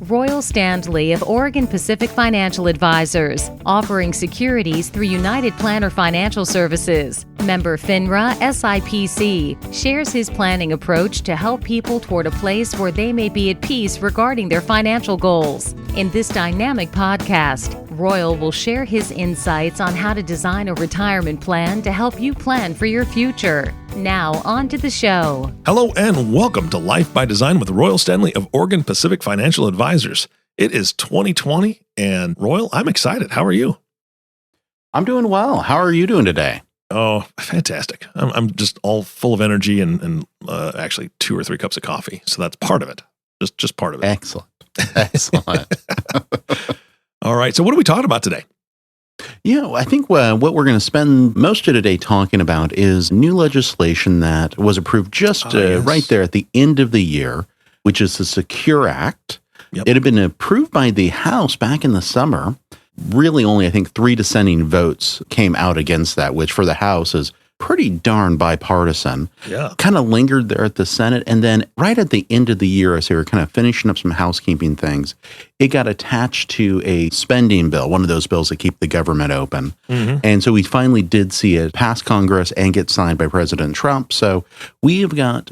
Royal Standley of Oregon Pacific Financial Advisors, offering securities through United Planner Financial Services. Member FINRA SIPC, shares his planning approach to help people toward a place where they may be at peace regarding their financial goals. In this dynamic podcast, Royal will share his insights on how to design a retirement plan to help you plan for your future. Now, on to the show. Hello and welcome to Life by Design with Royal Standley of Oregon Pacific Financial Advisors. It is 2020, and Royal, I'm excited. How are you? I'm doing well. How are you doing today? Oh, fantastic. I'm just all full of energy and actually 2 or 3 cups of coffee. So that's part of it. Just part of it. Excellent. Excellent. All right. So what are we talking about today? Yeah, I think what we're going to spend most of today talking about is new legislation that was approved just right there at the end of the year, which is the Secure Act. Yep. It had been approved by the House back in the summer. Really only, I think, 3 dissenting votes came out against that, which for the House is pretty darn bipartisan. Yeah. Kind of lingered there at the Senate. And then right at the end of the year, as they were kind of finishing up some housekeeping things, it got attached to a spending bill, one of those bills that keep the government open. Mm-hmm. And so we finally did see it pass Congress and get signed by President Trump. So we have got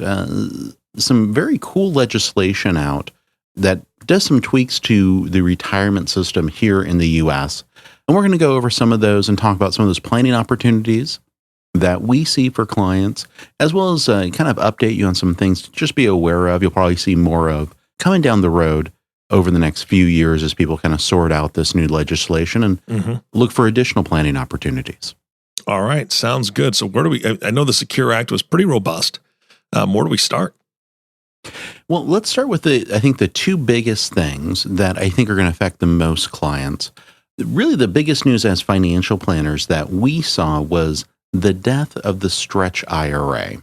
some very cool legislation out that does some tweaks to the retirement system here in the U.S. And we're going to go over some of those and talk about some of those planning opportunities that we see for clients, as well as kind of update you on some things to just be aware of. You'll probably see more of coming down the road over the next few years as people kind of sort out this new legislation and look for additional planning opportunities. All right. Sounds good. So where do we, I know the Secure Act was pretty robust. Where do we start? Well, let's start with I think the 2 biggest things that I think are going to affect the most clients. Really the biggest news as financial planners that we saw was the death of the stretch IRA.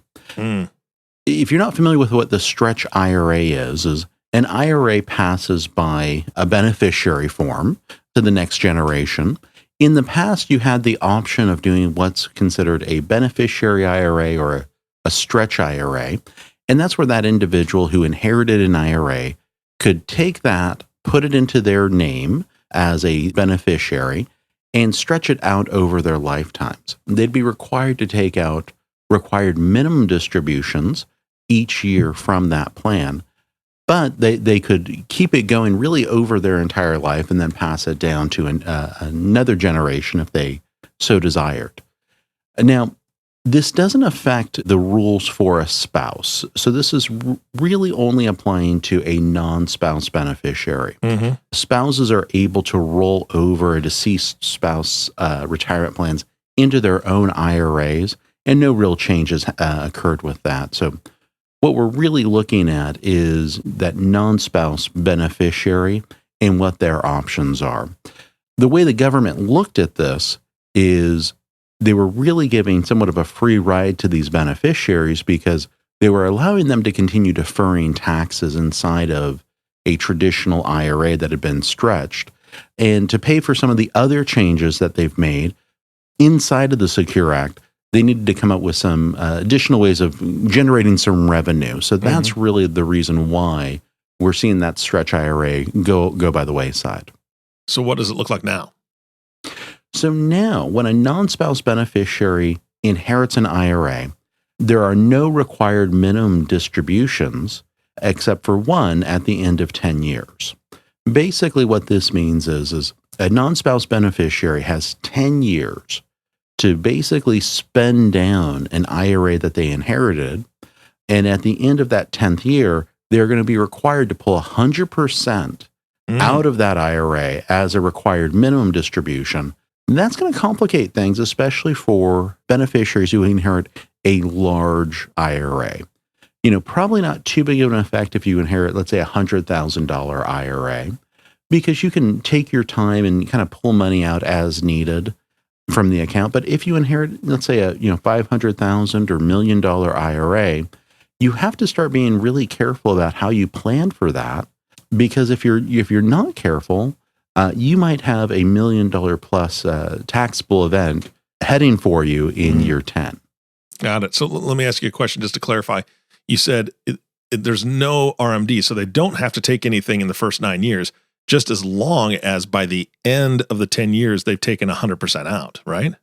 If you're not familiar with what the stretch IRA is an IRA passes by a beneficiary form to the next generation. In the past, you had the option of doing what's considered a beneficiary IRA or a stretch IRA. And that's where that individual who inherited an IRA could take that, put it into their name as a beneficiary, and stretch it out over their lifetimes. They'd be required to take out required minimum distributions each year from that plan, but they could keep it going really over their entire life and then pass it down to another generation if they so desired. Now, this doesn't affect the rules for a spouse. So this is really only applying to a non-spouse beneficiary. Mm-hmm. Spouses are able to roll over a deceased spouse retirement plans into their own IRAs, and no real changes occurred with that. So what we're really looking at is that non-spouse beneficiary and what their options are. The way the government looked at this is they were really giving somewhat of a free ride to these beneficiaries because they were allowing them to continue deferring taxes inside of a traditional IRA that had been stretched and to pay for some of the other changes that they've made inside of the Secure Act. They needed to come up with some additional ways of generating some revenue. So that's really the reason why we're seeing that stretch IRA go by the wayside. So what does it look like now? So now, when a non-spouse beneficiary inherits an IRA, there are no required minimum distributions except for one at the end of 10 years. Basically, what this means is a non-spouse beneficiary has 10 years to basically spend down an IRA that they inherited, and at the end of that 10th year, they're going to be required to pull 100% out of that IRA as a required minimum distribution. And that's going to complicate things, especially for beneficiaries who inherit a large IRA. Probably not too big of an effect if you inherit, let's say, a $100,000 IRA, because you can take your time and kind of pull money out as needed from the account. But if you inherit, let's say, a $500,000 or $1 million IRA, you have to start being really careful about how you plan for that, because if you're not careful, you might have $1 million plus taxable event heading for you in year 10. Got it. So let me ask you a question just to clarify. You said there's no RMD, so they don't have to take anything in the first 9 years, just as long as by the end of the 10 years, they've taken 100% out, right?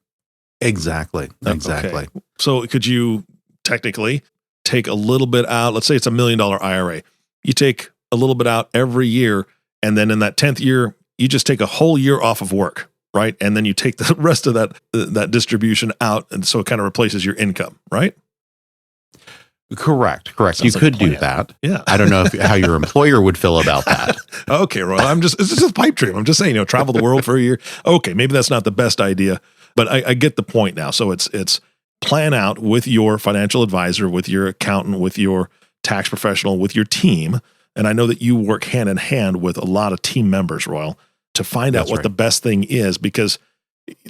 Exactly. Okay. So could you technically take a little bit out? Let's say it's $1 million IRA. You take a little bit out every year, and then in that 10th year, you just take a whole year off of work, right? And then you take the rest of that distribution out, and so it kind of replaces your income, right? Correct. Sounds You like could a plan. do that. Yeah. I don't know how your employer would feel about that. Okay, Roy. It's just a pipe dream. I'm just saying, travel the world for a year. Okay, maybe that's not the best idea, but I get the point now. So it's plan out with your financial advisor, with your accountant, with your tax professional, with your team. And I know that you work hand in hand with a lot of team members, Royal, to find out what the best thing is, because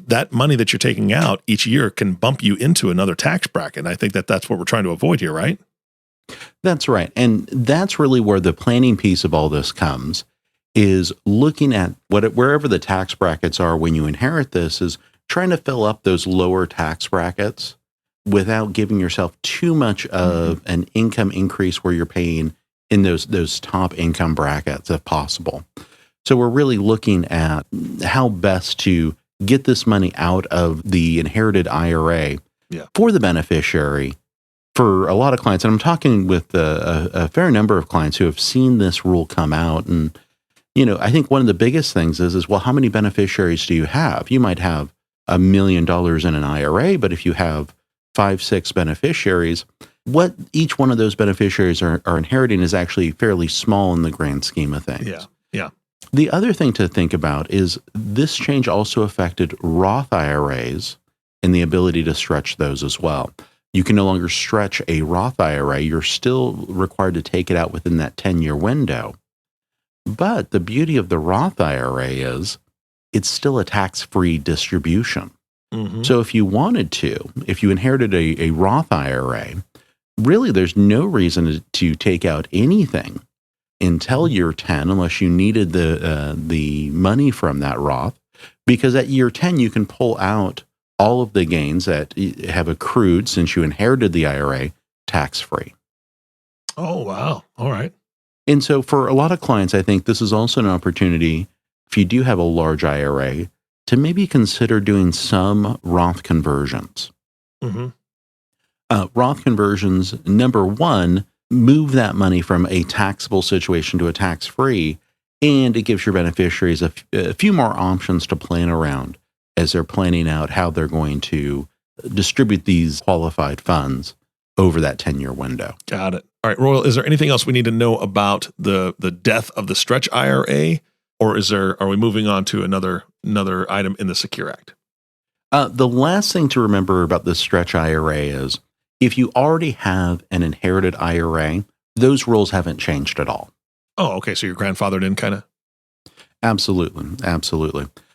that money that you're taking out each year can bump you into another tax bracket. And I think that's what we're trying to avoid here, right? That's right. And that's really where the planning piece of all this comes, is looking at wherever the tax brackets are when you inherit this, is trying to fill up those lower tax brackets without giving yourself too much of an income increase where you're paying in those top income brackets if possible. So we're really looking at how best to get this money out of the inherited IRA for the beneficiary. For a lot of clients, and I'm talking with a fair number of clients who have seen this rule come out. And, I think one of the biggest things is, well, how many beneficiaries do you have? You might have $1 million in an IRA, but if you have 5, 6 beneficiaries, what each one of those beneficiaries are inheriting is actually fairly small in the grand scheme of things. Yeah. The other thing to think about is this change also affected Roth IRAs and the ability to stretch those as well. You can no longer stretch a Roth IRA. You're still required to take it out within that 10-year window. But the beauty of the Roth IRA is it's still a tax-free distribution. Mm-hmm. So if you wanted to, if you inherited a Roth IRA, really there's no reason to take out anything until year 10, unless you needed the money from that Roth, because at year 10 you can pull out all of the gains that have accrued since you inherited the IRA tax-free. Oh, wow. All right. And so for a lot of clients, I think this is also an opportunity, if you do have a large IRA, to maybe consider doing some Roth conversions. Mm-hmm. Roth conversions, number one, move that money from a taxable situation to a tax-free, and it gives your beneficiaries a few more options to plan around as they're planning out how they're going to distribute these qualified funds over that 10-year window. Got it. All right, Royal, is there anything else we need to know about the death of the stretch IRA, or are we moving on to another item in the Secure Act? The last thing to remember about the stretch IRA is if you already have an inherited IRA, those rules haven't changed at all. Oh, okay. So you're grandfathered in, kind of? Absolutely.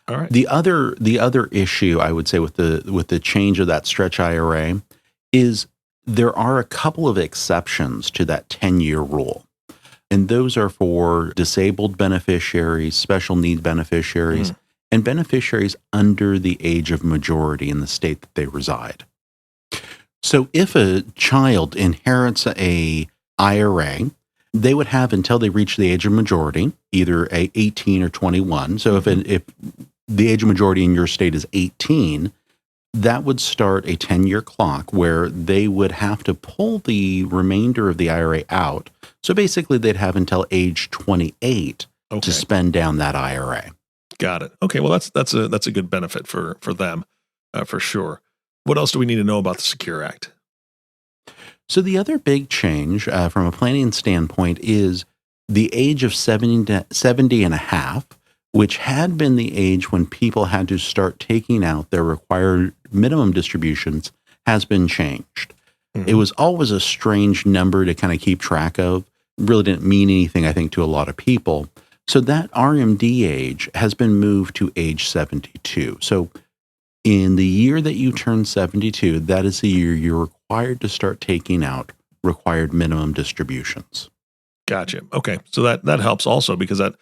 All right. The other issue I would say with the change of that stretch IRA is there are a couple of exceptions to that 10-year rule. And those are for disabled beneficiaries, special needs beneficiaries, and beneficiaries under the age of majority in the state that they reside. So if a child inherits a IRA, they would have until they reach the age of majority, either 18 or 21. So if the age of majority in your state is 18, that would start a 10-year clock where they would have to pull the remainder of the IRA out. So basically, they'd have until age 28 to spend down that IRA. Got it. Okay, well, that's a good benefit for them, for sure. What else do we need to know about the Secure Act? So the other big change from a planning standpoint is the age of 70 and a half, which had been the age when people had to start taking out their required minimum distributions, has been changed. Mm-hmm. It was always a strange number to kind of keep track of. Really didn't mean anything, I think, to a lot of people. So that RMD age has been moved to age 72. So in the year that you turn 72, that is the year you're required to start taking out required minimum distributions. Gotcha. Okay. So that helps also, because it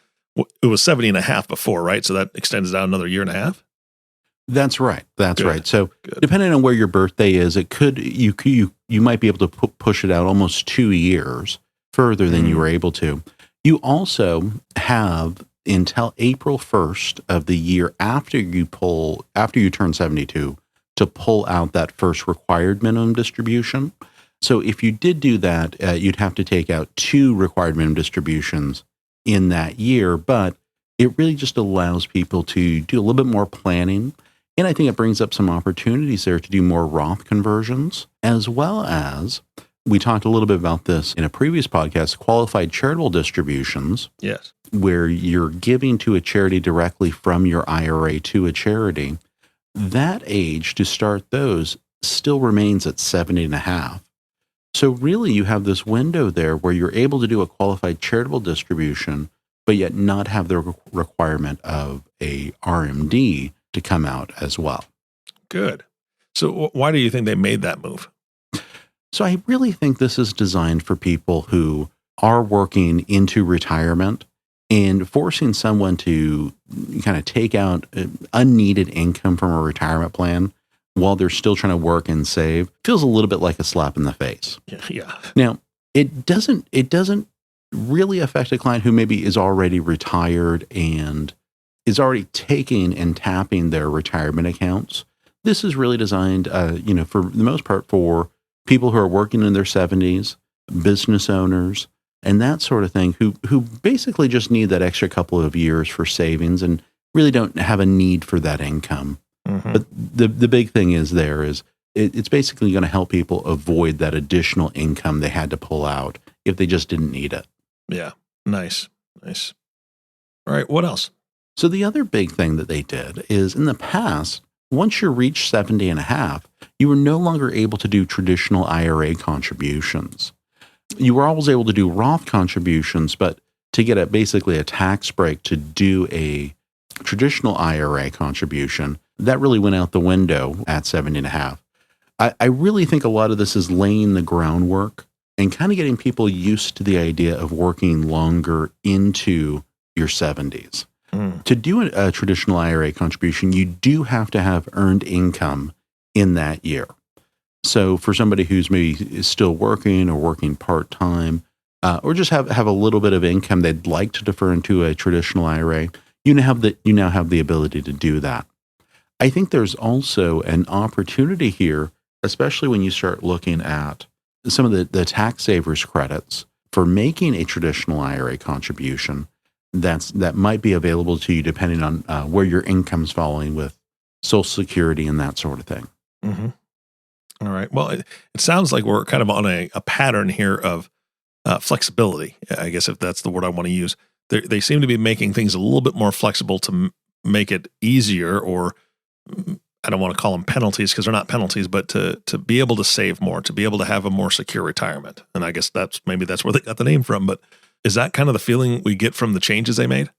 was 70 and a half before, right? So that extends out another year and a half? That's right. That's Good. right. So Good. Depending on where your birthday is, you might be able to push it out almost 2 years further than you were able to. You also have until April 1st of the year after you turn 72 to pull out that first required minimum distribution. So if you did do that, you'd have to take out 2 required minimum distributions in that year, but it really just allows people to do a little bit more planning. And I think it brings up some opportunities there to do more Roth conversions, as well as, we talked a little bit about this in a previous podcast, qualified charitable distributions. Yes. Where you're giving to a charity directly from your IRA to a charity. That age to start those still remains at 70 and a half. So really you have this window there where you're able to do a qualified charitable distribution, but yet not have the requirement of a RMD to come out as well. Good. So why do you think they made that move? So I really think this is designed for people who are working into retirement, and forcing someone to kind of take out unneeded income from a retirement plan while they're still trying to work and save feels a little bit like a slap in the face. Yeah. Now, it doesn't really affect a client who maybe is already retired and is already taking and tapping their retirement accounts. This is really designed, for the most part, for people who are working in their 70s, business owners, and that sort of thing, who basically just need that extra couple of years for savings and really don't have a need for that income. Mm-hmm. But the big thing is it's basically going to help people avoid that additional income they had to pull out if they just didn't need it. Yeah. Nice. All right. What else? So the other big thing that they did is, in the past, once you reach 70 and a half, you were no longer able to do traditional IRA contributions. You were always able to do Roth contributions, but to get basically a tax break to do a traditional IRA contribution, that really went out the window at 70 and a half. I really think a lot of this is laying the groundwork and kind of getting people used to the idea of working longer into your 70s. To do a traditional IRA contribution, you do have to have earned income in that year. So for somebody who's maybe still working or working part-time, or just have a little bit of income they'd like to defer into a traditional IRA, you now have the ability to do that. I think there's also an opportunity here, especially when you start looking at some of the tax savers credits for making a traditional IRA contribution that might be available to you depending on where your income's falling with Social Security and that sort of thing. Mm-hmm. All right. Well, it sounds like we're kind of on a pattern here of flexibility, I guess, if that's the word I want to use. They seem to be making things a little bit more flexible to make it easier, or I don't want to call them penalties because they're not penalties, but to be able to save more, to be able to have a more secure retirement. And I guess that's where they got the name from. But is that kind of the feeling we get from the changes they made?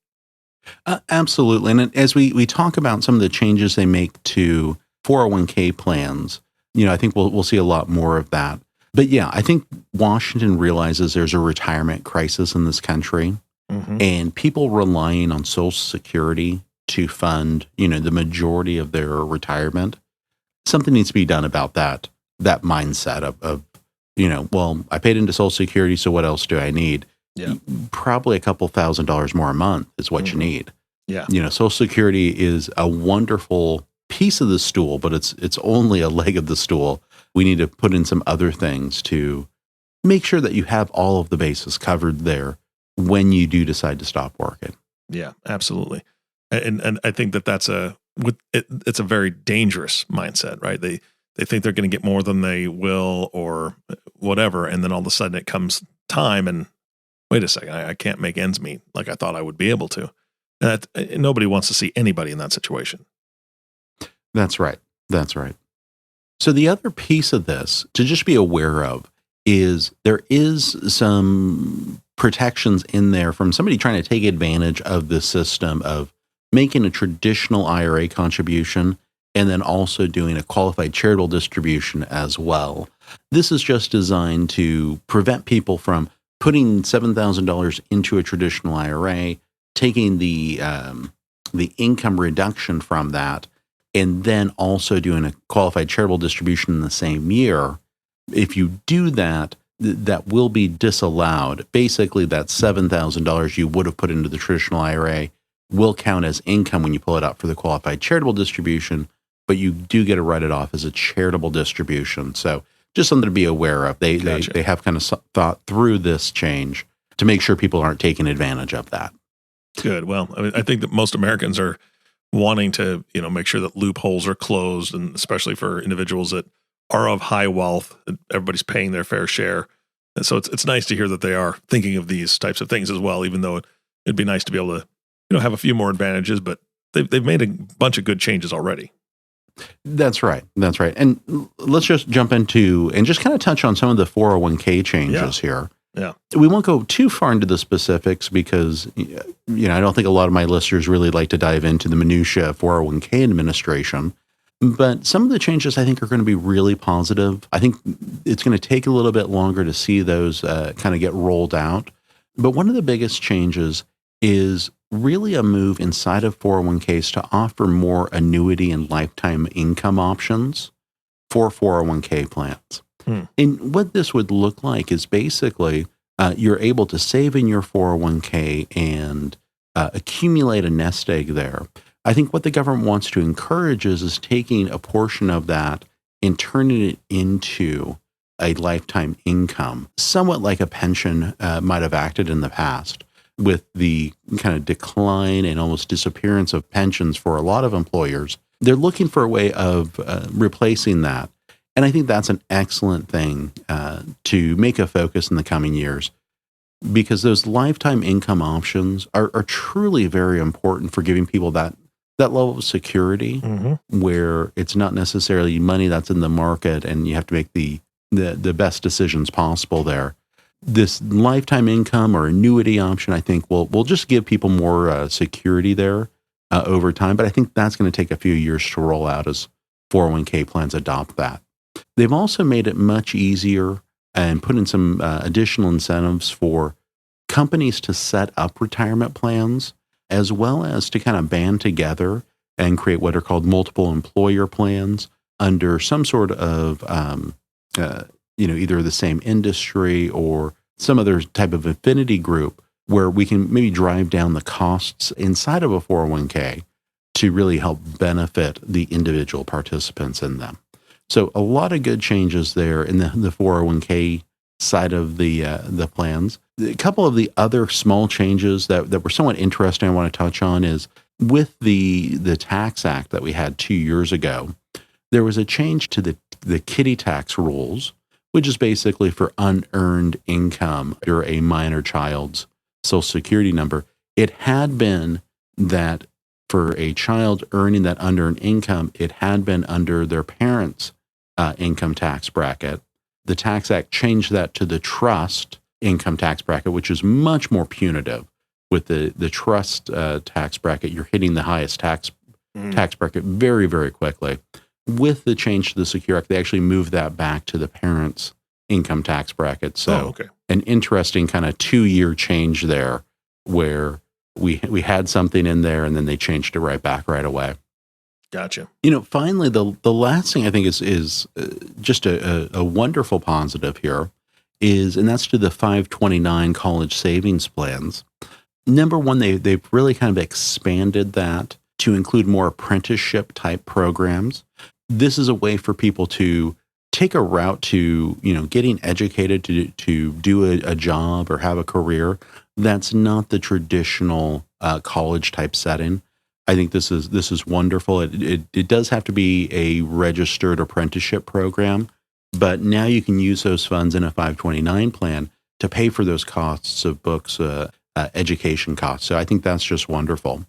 Absolutely. And as we talk about some of the changes they make to 401k plans, I think we'll see a lot more of that. But yeah, I think Washington realizes there's a retirement crisis in this country, and people relying on Social Security to fund, the majority of their retirement. Something needs to be done about that mindset of well, I paid into Social Security, so what else do I need? Yeah. Probably a couple $1,000s more a month is what you need. Yeah. Social Security is a wonderful piece of the stool, but it's only a leg of the stool. We need to put in some other things to make sure that you have all of the bases covered there when you do decide to stop working. Yeah, absolutely. And I think that's it's a very dangerous mindset, right? They think they're going to get more than they will or whatever, and then all of a sudden it comes time and wait a second, I can't make ends meet like I thought I would be able to. And nobody wants to see anybody in that situation. That's right. So the other piece of this to just be aware of is there is some protections in there from somebody trying to take advantage of the system of making a traditional IRA contribution and then also doing a qualified charitable distribution as well. This is just designed to prevent people from putting $7,000 into a traditional IRA, taking the income reduction from that, and then also doing a qualified charitable distribution in the same year. If you do that, that will be disallowed. Basically, that $7,000 you would have put into the traditional IRA will count as income when you pull it out for the qualified charitable distribution, but you do get to write it off as a charitable distribution. So just something to be aware of. They have kind of thought through this change to make sure people aren't taking advantage of that. Good. Well, I mean, I think that most Americans are wanting to, make sure that loopholes are closed, and especially for individuals that are of high wealth, everybody's paying their fair share. And so it's nice to hear that they are thinking of these types of things as well, even though it'd be nice to be able to, have a few more advantages, but they've made a bunch of good changes already. That's right. And let's just jump into and just kind of touch on some of the 401k changes here. Yeah. We won't go too far into the specifics because, I don't think a lot of my listeners really like to dive into the minutia of 401k administration. But some of the changes I think are going to be really positive. I think it's going to take a little bit longer to see those kind of get rolled out. But one of the biggest changes is really a move inside of 401ks to offer more annuity and lifetime income options for 401k plans. And what this would look like is basically you're able to save in your 401k and accumulate a nest egg there. I think what the government wants to encourage is taking a portion of that and turning it into a lifetime income, somewhat like a pension might have acted in the past, with the kind of decline and almost disappearance of pensions for a lot of employers. They're looking for a way of replacing that. And I think that's an excellent thing to make a focus in the coming years, because those lifetime income options are truly very important for giving people that level of security, where it's not necessarily money that's in the market and you have to make the best decisions possible there. This lifetime income or annuity option, I think, will just give people more security there over time. But I think that's going to take a few years to roll out as 401k plans adopt that. They've also made it much easier and put in some additional incentives for companies to set up retirement plans, as well as to kind of band together and create what are called multiple employer plans under some sort of, either the same industry or some other type of affinity group, where we can maybe drive down the costs inside of a 401k to really help benefit the individual participants in them. So a lot of good changes there in the 401k side of the plans. A couple of the other small changes that were somewhat interesting I want to touch on is with the Tax Act that we had 2 years ago, there was a change to the kiddie tax rules, which is basically for unearned income under a minor child's Social Security number. It had been that for a child earning that unearned income, it had been under their parents' income tax bracket. The Tax Act changed that to the trust income tax bracket, which is much more punitive. With the trust tax bracket, you're hitting the highest tax bracket very, very quickly. With the change to the Secure Act, they actually moved that back to the parents' income tax bracket. So an interesting kind of 2-year change there, where we had something in there and then they changed it right back right away. Gotcha. Finally, the last thing I think is just a wonderful positive here and that's to the 529 college savings plans. Number one, they've really kind of expanded that to include more apprenticeship type programs. This is a way for people to take a route to, getting educated to do a job or have a career that's not the traditional college type setting. I think this is wonderful. It does have to be a registered apprenticeship program, but now you can use those funds in a 529 plan to pay for those costs of books, education costs. So I think that's just wonderful.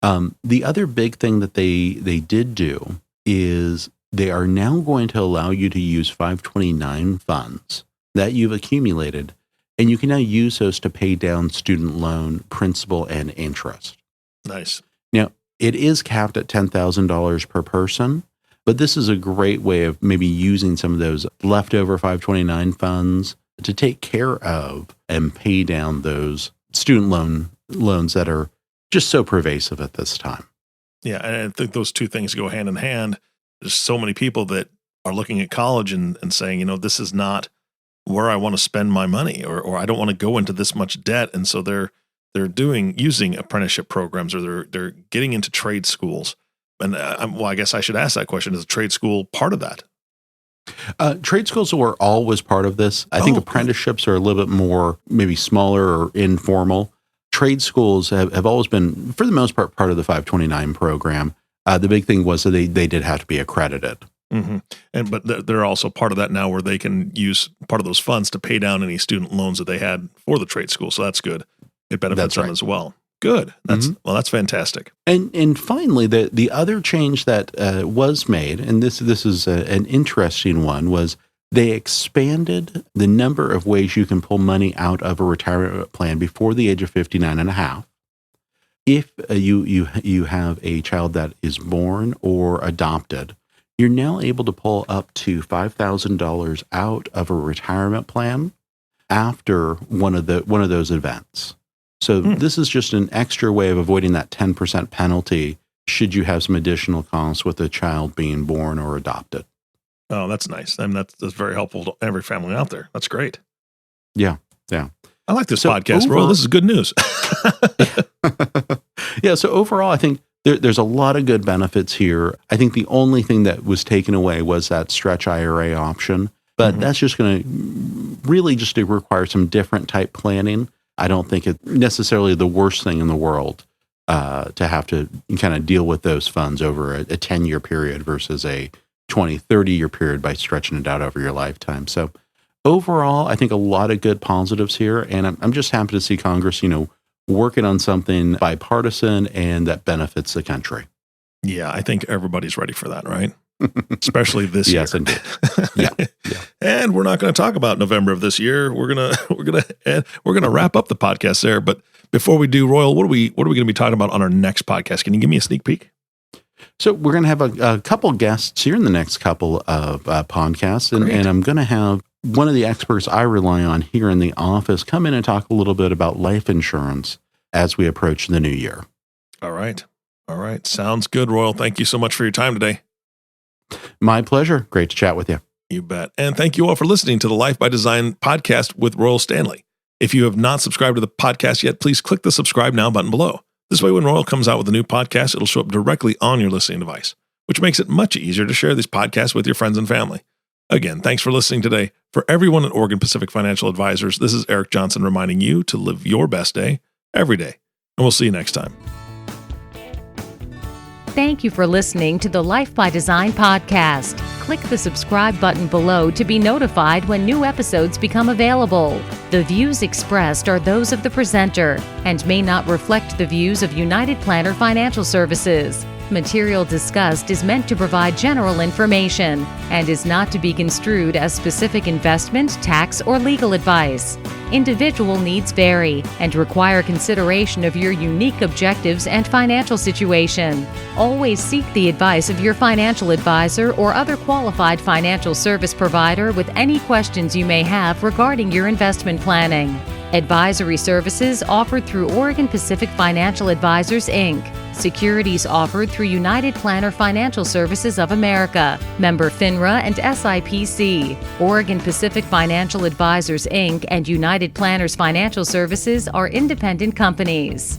The other big thing that they did do is they are now going to allow you to use 529 funds that you've accumulated, and you can now use those to pay down student loan principal and interest. Nice. Now, it is capped at $10,000 per person, but this is a great way of maybe using some of those leftover 529 funds to take care of and pay down those student loans that are just so pervasive at this time. Yeah, and I think those two things go hand in hand. There's so many people that are looking at college and saying, this is not where I want to spend my money, or I don't want to go into this much debt. And so they're using apprenticeship programs, or they're getting into trade schools. And I guess I should ask that question: is a trade school part of that? Trade schools were always part of this. I think apprenticeships are a little bit more, maybe smaller or informal. Trade schools have always been, for the most part of the 529 program. The big thing was that they did have to be accredited. Mm-hmm. But they're also part of that now, where they can use part of those funds to pay down any student loans that they had for the trade school. So that's good. It benefits them as well. Good. That's fantastic. And finally, the other change that was made, and this is an interesting one, was they expanded the number of ways you can pull money out of a retirement plan before the age of 59 and a half. If you have a child that is born or adopted, you're now able to pull up to $5,000 out of a retirement plan after one of those events. So this is just an extra way of avoiding that 10% penalty should you have some additional costs with a child being born or adopted. Oh, that's nice. And that's very helpful to every family out there. That's great. Yeah. I like this podcast, Royal. This is good news. Yeah. So overall, I think there's a lot of good benefits here. I think the only thing that was taken away was that stretch IRA option, but that's just going to really just require some different type planning. I don't think it's necessarily the worst thing in the world to have to kind of deal with those funds over a 10-year period versus a 20, 30-year period by stretching it out over your lifetime. So overall, I think a lot of good positives here. And I'm just happy to see Congress, working on something bipartisan and that benefits the country. Yeah, I think everybody's ready for that, right? Especially this year. Yes, indeed. Yeah. And we're not going to talk about November of this year. We're gonna wrap up the podcast there. But before we do, Royal, what are we going to be talking about on our next podcast? Can you give me a sneak peek? So we're going to have a couple guests here in the next couple of podcasts, and I'm going to have one of the experts I rely on here in the office come in and talk a little bit about life insurance as we approach the new year. All right. Sounds good, Royal. Thank you so much for your time today. My pleasure. Great to chat with you. You bet. And thank you all for listening to the Life by Design podcast with Royal Standley. If you have not subscribed to the podcast yet, please click the subscribe now button below. This way, when Royal comes out with a new podcast, it'll show up directly on your listening device, which makes it much easier to share these podcasts with your friends and family. Again, thanks for listening today. For everyone at Oregon Pacific Financial Advisors, this is Eric Johnson reminding you to live your best day every day. And we'll see you next time. Thank you for listening to the Life by Design podcast. Click the subscribe button below to be notified when new episodes become available. The views expressed are those of the presenter and may not reflect the views of United Planner Financial Services. Material discussed is meant to provide general information and is not to be construed as specific investment, tax, or legal advice. Individual needs vary and require consideration of your unique objectives and financial situation. Always seek the advice of your financial advisor or other qualified financial service provider with any questions you may have regarding your investment planning. Advisory services offered through Oregon Pacific Financial Advisors, Inc. Securities offered through United Planner Financial Services of America, member FINRA and SIPC. Oregon Pacific Financial Advisors, Inc. and United Planners Financial Services are independent companies.